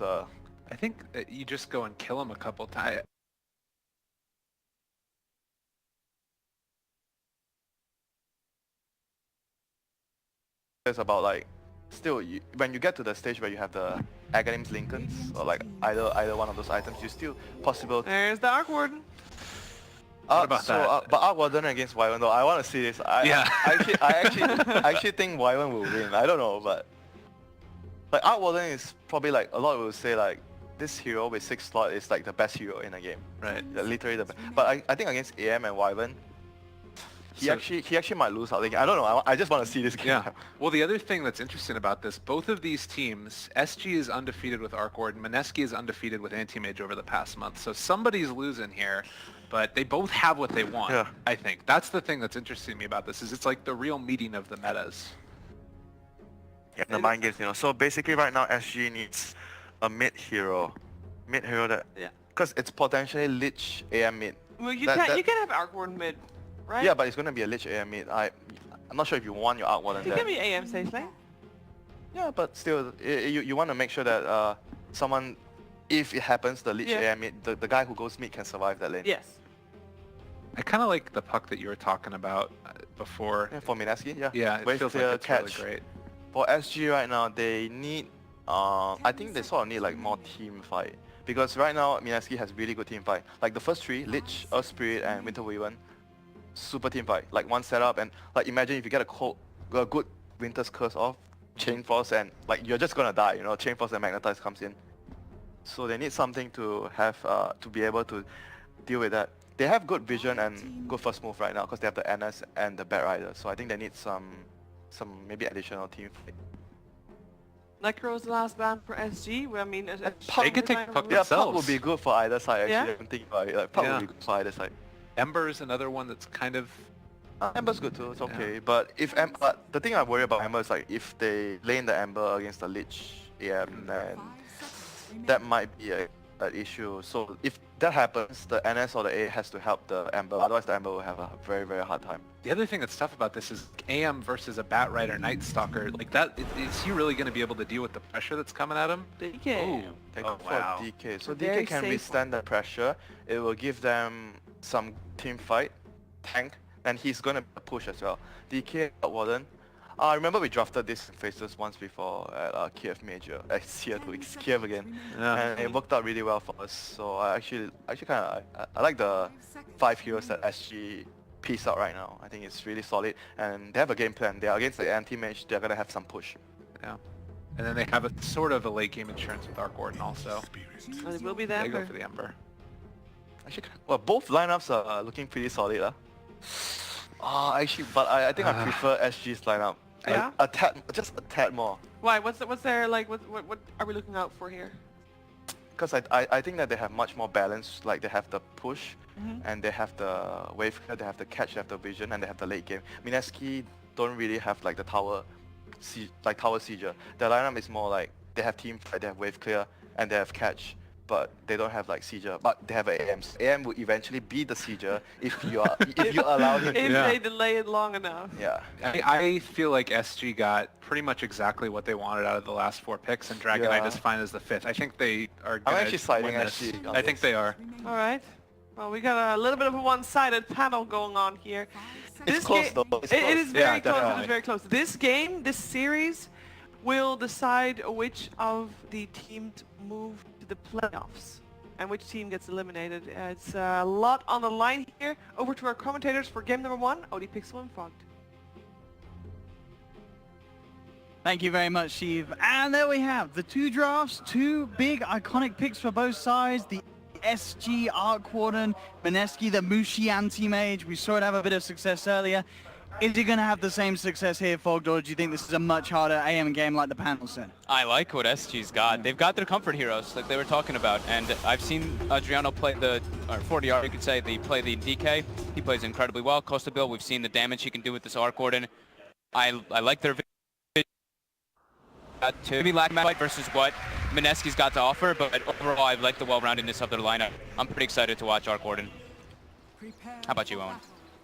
I think that you just go and kill him a couple times. It's about like, still, when you get to the stage where you have the Aghanims Lincolns, or like either one of those items, you still possible. There's the Arc Warden. What about that? But Arc Warden against Wyvern though, I want to see this. Yeah. I actually think Wyvern will win. I don't know, but like Arc Warden is probably like a lot will say like this hero with 6 slots is like the best hero in the game. Right. Literally the best. But I think against AM and Wyvern, he actually might lose out. Like, I don't know. I just want to see this game. Yeah. Well, the other thing that's interesting about this, both of these teams, SG is undefeated with Arc Warden, Minesky is undefeated with Anti-Mage over the past month. So somebody's losing here, but they both have what they want. Yeah. I think that's the thing that's interesting to me about this. Is it's like the real meeting of the metas. Yeah, the mind games, you know. So basically, right now SG needs a mid hero that because it's potentially Lich AM mid. Well, you can have Arc Warden mid. Right? Yeah, but it's gonna be a Lich AM mid. I'm not sure if you want your Arc Warden there. It can be AM safe lane. Yeah, but still, you want to make sure that someone, if it happens, the Lich AM mid, the guy who goes mid can survive that lane. Yes. I kind of like the puck that you were talking about before. Yeah, for Minesky, yeah. Yeah, it Wave feels clear, like it's catch. really great. For SG right now, they need, I think they sort of need like more team fight. Because right now, Minesky has really good team fight. Like the first 3, Lich, Earth Spirit, and Winter Wyvern, super team fight. Like one setup, and like imagine if you get a good Winter's Curse off, Chain Force, and like you're just gonna die, you know, Chain Force and Magnetize comes in. So they need something to have, to be able to deal with that. They have good vision and good first move right now because they have the NS and the Bat Rider. So I think they need some maybe additional team fight. Necro's the last ban for SG. Well, I mean, they could take puck Yeah, themselves. Puck would be good for either side actually. Yeah? I don't think about it. Like, Puck would be good for either side. Ember is another one that's kind of... Ember's good too, it's okay. But if but the thing I worry about Ember is like if they lane the Ember against the Lich AM, then that might be an issue. So if that happens, the NS or the A has to help the Ember, otherwise the Ember will have a very, very hard time. The other thing that's tough about this is AM versus a Bat Rider Night Stalker. Like that, is he really going to be able to deal with the pressure that's coming at him? DK. Oh, wow. DK. So Very DK can safe withstand the pressure. It will give them some team fight, tank, and he's going to push as well. DK Warden. I remember we drafted this in Faces once before at Kiev Major. It's Kiev again. Yeah. And it worked out really well for us. So I actually kind of I like the 5 heroes that SG piece out right now. I think it's really solid, and they have a game plan. They are against the anti-mage. They're gonna have some push. Yeah. And then they have a sort of a late game insurance with Arc Warden also. And it will be the They go Ember. for the Ember. Actually, well, both lineups are looking pretty solid, actually, but I think I prefer SG's lineup. Yeah? Just a tad more. Why? What's there like? What are we looking out for here? Because I think that they have much more balance. Like they have the push, and they have the wave clear, they have the catch, they have the vision, and they have the late game. Minesky don't really have like the tower sieger. Their lineup is more like they have team fight, they have wave clear, and they have catch. But they don't have like sieger, but they have AM. AM will eventually be the sieger if you allow him. If Yeah. they delay it long enough. Yeah. I feel like SG got pretty much exactly what they wanted out of the last 4 picks, and Dragonite is fine as the 5th. I think they are I'm gonna actually siding win this. SG on I think this. they are. All right. Well, we got a little bit of a one-sided panel going on here. It's close though. It's It close. is very Yeah, close. It definitely. is very close. This game, this series, will decide which of the teams move to the playoffs and which team gets eliminated. It's a lot on the line here. Over to our commentators for game number 1, ODPixel and Fogged. Thank you very much, Shiv. And there we have the 2 drafts, 2 big iconic picks for both sides. The SG Arc Warden, Minesky, the Mushi Anti-Mage. We saw it have a bit of success earlier. Is it going to have the same success here, Fogged, or do you think this is a much harder AM game like the panel said? I like what SG's got. They've got their comfort heroes, like they were talking about, and I've seen Adriano play the, or 40R, you could say, they play the DK. He plays incredibly well. Costa Bill, we've seen the damage he can do with this Arc Warden. I like their vision to maybe lack fight versus what Minesky's got to offer, but overall I like the well-roundedness of their lineup. I'm pretty excited to watch Arc Warden. How about you, Owen?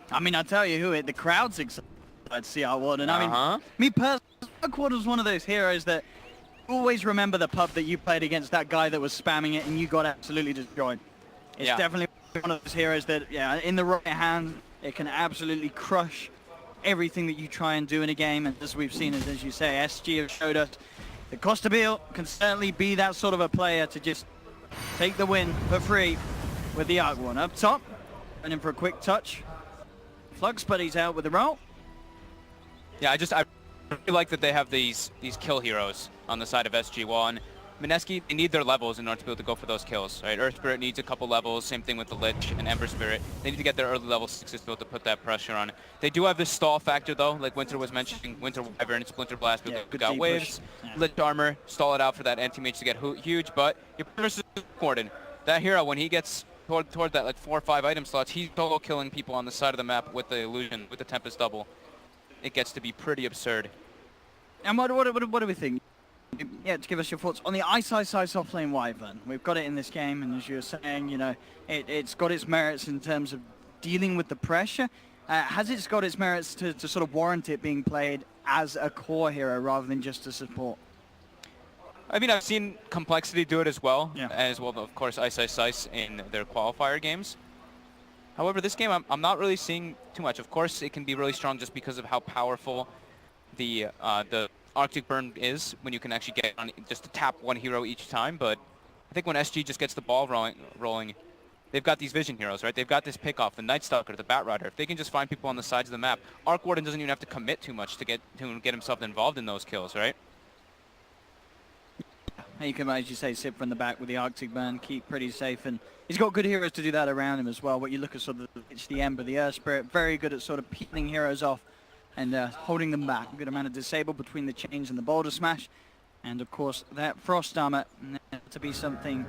I mean, I'll tell you who, the crowd's excited to see Arc Warden. I mean, me personally, Arc Warden's one of those heroes that always remember the pub that you played against that guy that was spamming it and you got absolutely destroyed. It's definitely one of those heroes that, in the right hand, it can absolutely crush everything that you try and do in a game. And as we've seen, as you say, SG have showed us that Costabile can certainly be that sort of a player to just take the win for free with the Arc One. Up top, and in for a quick touch. Flux, but he's out with the roll. Yeah, I really like that they have these kill heroes on the side of SG1. Minesky, they need their levels in order to be able to go for those kills, right? Earth Spirit needs a couple levels, same thing with the Lich and Ember Spirit. They need to get their early level 6s to be able to put that pressure on. They do have this stall factor though, like Winter was mentioning, Winter Wyvern, Splinter Blast, we got waves, Lich Armor, stall it out for that anti-mage to get huge, but your versus Gordon, that hero, when he gets toward that like 4 or 5 item slots, he's solo killing people on the side of the map with the illusion, with the Tempest double. It gets to be pretty absurd. And what do we think? Yeah, to give us your thoughts on the Ice soft lane Wyvern. We've got it in this game, and as you were saying, you know, it's got its merits in terms of dealing with the pressure. Has it got its merits to sort of warrant it being played as a core hero rather than just a support? I mean, I've seen Complexity do it as well, of course, Ice in their qualifier games. However, this game, I'm not really seeing too much. Of course, it can be really strong just because of how powerful the Arctic Burn is when you can actually get on just to tap one hero each time. But I think when SG just gets the ball rolling, they've got these vision heroes, right? They've got this pickoff, the Night Stalker, the Bat Rider. If they can just find people on the sides of the map, Arc Warden doesn't even have to commit too much to get himself involved in those kills, right? You can, as you say, sit from the back with the Arctic Burn, keep pretty safe, and he's got good heroes to do that around him as well. What you look at sort of the Ember, the Earth Spirit, very good at sort of peeling heroes off and holding them back. A good amount of disable between the chains and the Boulder Smash, and of course that Frost Armor to be something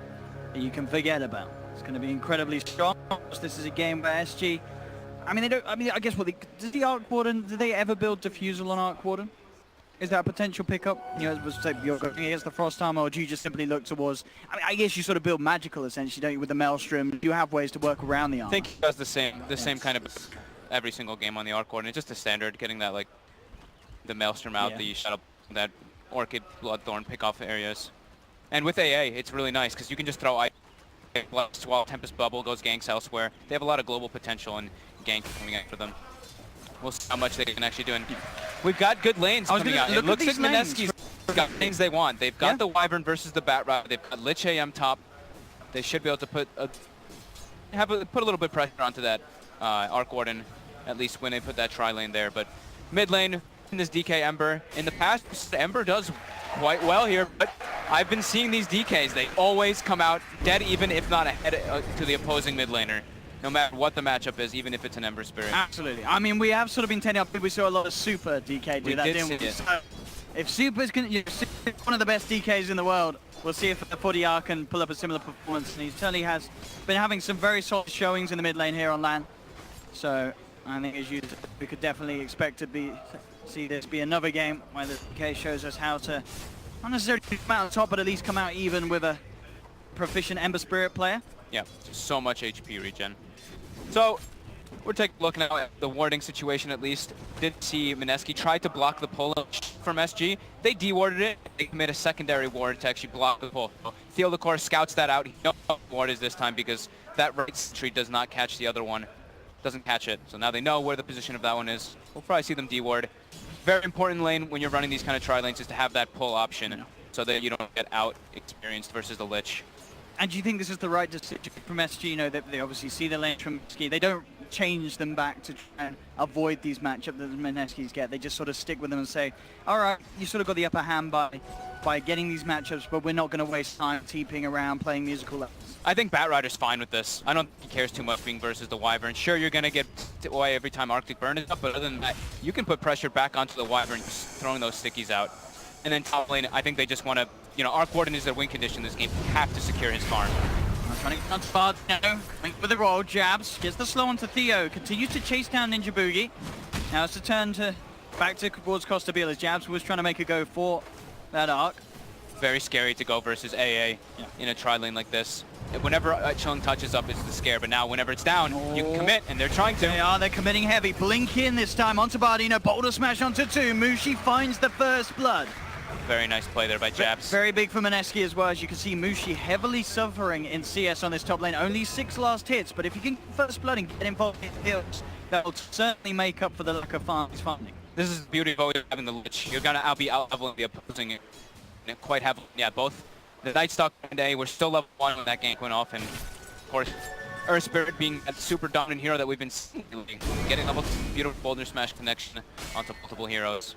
that you can forget about. It's going to be incredibly strong. This is a game where SG, I guess does the Arc Warden, do they ever build Diffusal on Arc Warden? Is that a potential pickup? You know, you're going against the Frost Armor, or do you just simply look towards... I guess you sort of build magical, essentially, don't you, with the Maelstrom? You have ways to work around the armor. I think he does the same kind of every single game on the Arc Warden. It's just a standard, getting that, like, the Maelstrom out, the Shadow, that Orchid, Bloodthorn, pick off areas. And with AA, it's really nice, because you can just throw Ice Blast while Tempest Bubble goes ganks elsewhere. They have a lot of global potential and gank coming out for them. We'll see how much they can actually do. And we've got good lanes coming out. It looks like Minesky's got things they want. They've got the Wyvern versus the Bat Rider. They've got Lich AM top. They should be able to put a little bit of pressure onto that Arc Warden, at least when they put that tri-lane there. But mid lane, in this DK Ember. In the past, Ember does quite well here, but I've been seeing these DKs. They always come out dead even, if not ahead to the opposing mid laner. No matter what the matchup is, even if it's an Ember Spirit. Absolutely. I mean, we have sort of been tending up. We saw a lot of Super DK do that, didn't we? So if Super's one of the best DKs in the world, we'll see if the 40R can pull up a similar performance. And he certainly has been having some very solid showings in the mid lane here on LAN. So I think as usual, we could definitely expect to see this be another game where the DK shows us how to not necessarily come out on top, but at least come out even with a proficient Ember Spirit player. Yeah, so much HP regen. So, we're taking a look now at the warding situation at least. Did see Minesky try to block the pull from SG. They dewarded it. They commit a secondary ward to actually block the pull. So, Theo the Core scouts that out. He knows what ward is this time because that right tree does not catch the other one. Doesn't catch it. So now they know where the position of that one is. We'll probably see them deward. Very important lane when you're running these kind of tri-lanes is to have that pull option so that you don't get out experienced versus the Lich. And do you think this is the right decision from SG? You know, they obviously see the lanes from Minesky. They don't change them back to try and avoid these matchups that the Mineskys get. They just sort of stick with them and say, all right, you sort of got the upper hand by getting these matchups, but we're not going to waste time TPing around playing musical levels. I think Bat Rider's fine with this. I don't think he cares too much being versus the Wyvern. Sure, you're going to get away every time Arctic Burn is up, but other than that, you can put pressure back onto the Wyvern just throwing those stickies out. And then top lane, I think they just want to, Arc Warden is their win condition in this game. You have to secure his farm. Trying to get on spot, coming with the roll, jabs, gets the slow onto Theo, continues to chase down Ninja Boogie. Now it's a turn back towards Costabile as Jabs was trying to make a go for that arc. Very scary to go versus AA in a tri-lane like this. Whenever Chung touches up, it's the scare, but now whenever it's down, you can commit, and they're trying to. They're committing heavy. Blink in this time onto Bardino, Boulder Smash onto 2. Mushi finds the first blood. Very nice play there by Jabs. Very big for Minesky as well. As you can see, Mushi heavily suffering in CS on this top lane. Only 6 last hits, but if you can get first blood and get involved in kills, that will certainly make up for the lack of farm he's finding. This is the beauty of always having the Lich. You're gonna be out-leveling the opposing quite heavily. Yeah, both the Night Stalker and A were still level 1 when that gank went off, and of course, Earth Spirit being that super dominant hero that we've been seeing, getting level 2 beautiful Boulder Smash connection onto multiple heroes.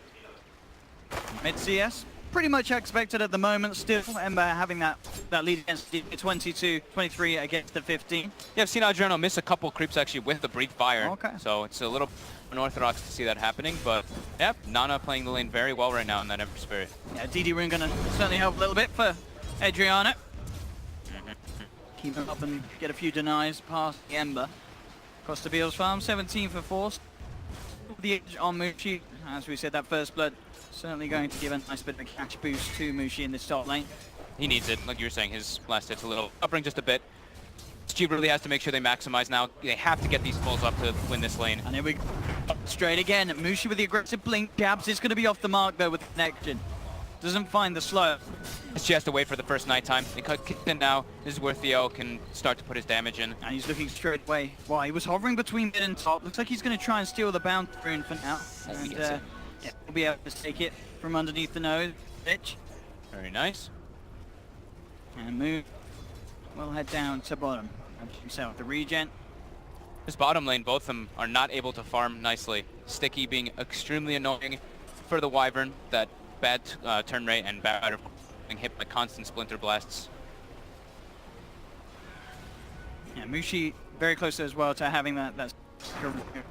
Mid CS, pretty much expected at the moment still. Ember having that lead against the 22-23 against the 15. Yeah, I've seen Adriano miss a couple creeps actually with the Breathe Fire. Okay. So it's a little unorthodox to see that happening, but yep, Nana playing the lane very well right now in that Ember Spirit. Yeah, DD Rune gonna certainly help a little bit for Adriano. Keep him up and get a few denies past the Ember. Costa Beals farm, 17 for force. The edge on Mushi. As we said, that first blood certainly going to give a nice bit of a cash boost to Mushi in this top lane. He needs it, like you were saying, his last hit's a little uppering just a bit. SG really has to make sure they maximize now. They have to get these pulls up to win this lane. And here we go. Straight again. Mushi with the aggressive blink. Jabs is going to be off the mark though with the connection. Doesn't find the slow. SG has to wait for the first nighttime. They kick in now. This is where Theo can start to put his damage in. And he's looking straight away. Wow, he was hovering between mid and top. Looks like he's going to try and steal the bounty rune for now. Oh, And he gets it. yeah, we'll be able to take it from underneath the nose. Bitch. Very nice. And move. We'll head down to bottom. Himself the regen. This bottom lane, both of them are not able to farm nicely. Sticky being extremely annoying for the Wyvern, that bad turn rate, and bad being hit by constant splinter blasts. Yeah, Mushi very close as well to having that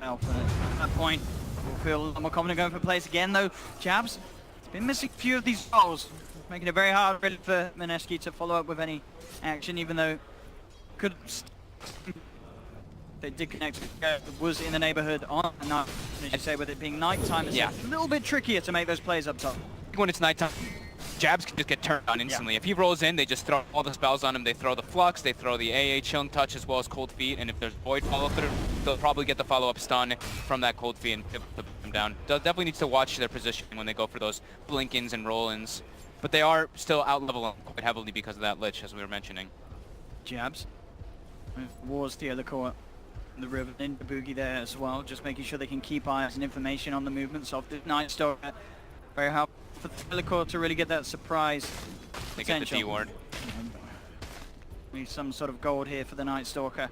help at that point. We'll feel a lot more confident going for plays again though. Jabs, he's been missing a few of these goals, making it very hard really for Minesky to follow up with any action, even though could they did connect, was in the neighborhood on night, as you say, with it being nighttime, it's Yeah. a little bit trickier to make those plays up top. When it's nighttime, Jabs can just get turned on instantly. If he rolls in, they just throw all the spells on him. They throw the Flux, they throw the AA Chilling Touch as well as Cold Feet, and if there's Void follow-through, they'll probably get the follow-up stun from that Cold Feet and put them down. Definitely needs to watch their positioning when they go for those blink-ins and roll-ins. But they are still out-leveling quite heavily because of that Lich, as we were mentioning. Jabs towards the other court, the river, into Boogie there as well, just making sure they can keep eyes and information on the movements of the Night Stalker. Very helpful for the court to really get that surprise They get the potential. D-ward. Need some sort of gold here for the Night Stalker.